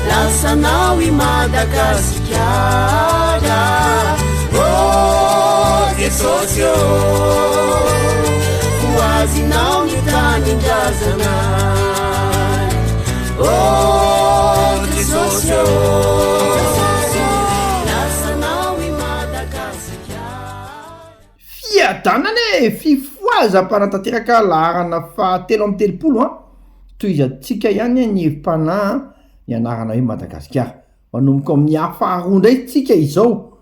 Lasanao I Madagasikara, oh Jesús yo, hoazinao ny tanindrazanay, oh Jesús yo, lasanao I Madagasikara. Fiadanane fifoaza mpanatanteraka laharana fahatelo amby telopolo toy izy atsika ihany ny hevim-panahy ny anarana hoe Madagasikara. Manomboka amin'ny hafaharoa indray tsika izao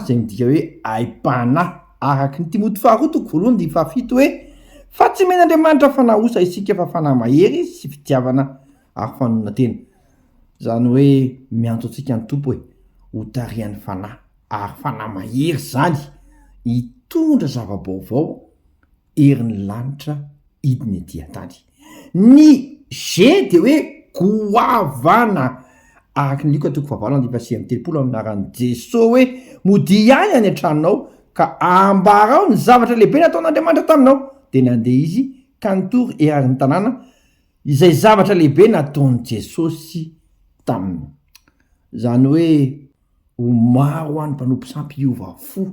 zay midika hoe aim-panahy araky ny Timoty faharoa toko voalohany dia fahafito hoe fa tsy men'Andriamanitra fanahosa isika fa fanahy mahery sy fitiavana ary fanonana tena. Zany hoe miantso antsika ny tompo hoe ho tarihan'ny fanahy ary fanahy mahery zany hitondra zava-baovao erin'ny lanitra hidiny etỳ an-tany. Ny G dia hoe goavana araky ny lika toko fahavalona ny fasi amin'ny telopolo amin'ny anaran'i Jesosy hoe mody ihany any an-tranonao ka ambarao ny zavatra lehibe nataon'Andriamanitra taminao. Dia nandeha izy ka nitory erarin'ny tanàna izay zavatra lehibe nataon'i Jesosy taminy. Zany hoe ho maro any mpanompo sampy hiova fo.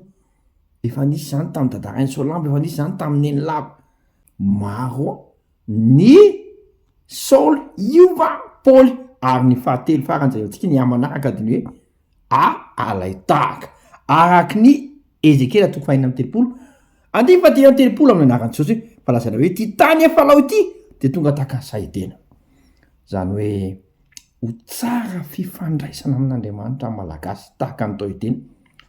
Efa nisy zany tamin'ny dadarainy Saolambo, efa nisy zany tamin'ny Nenilava. Maro ny Saul hiova Paul ary ny fahatelo farany zay antsika ny amanaraka dia ny hoe alay tahaka araky ny Ezekela toko fahinina amin'ny telopolo andimy fahatelo amin'ny telopolo amin'ny anaran'i Jesosy fa lazaina hoe ty tany efa lao ity dia tonga tahaka saitena. Zany hoe ho tsara fifandraisana amin'Andriamanitra malagasy tahaka ny tao itena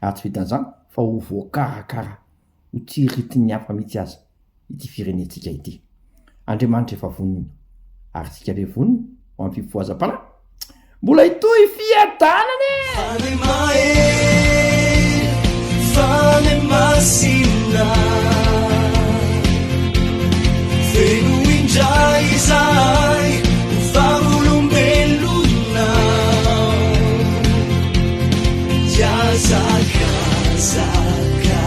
ary tsy vitan'izany fa ho voakarakara ho tsiritiny hafa mihitsy aza ity firenentsika ity. Andriamanitra efa vonina ary tsika ve vonina ho amin'ny fifohazam-panahy mbola hitohy fiadanane fane masinda feno indray izay fanolombelona yazakazaka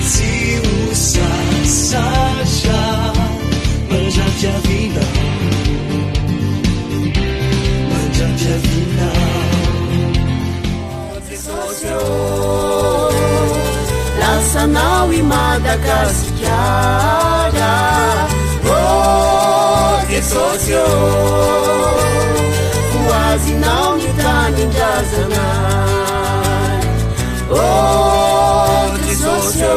tsy ho sasatra mandrapiavina lasanao I Madagasikara, oh Jesús yo, hoazinao ny tanindrazanay, oh Jesús yo.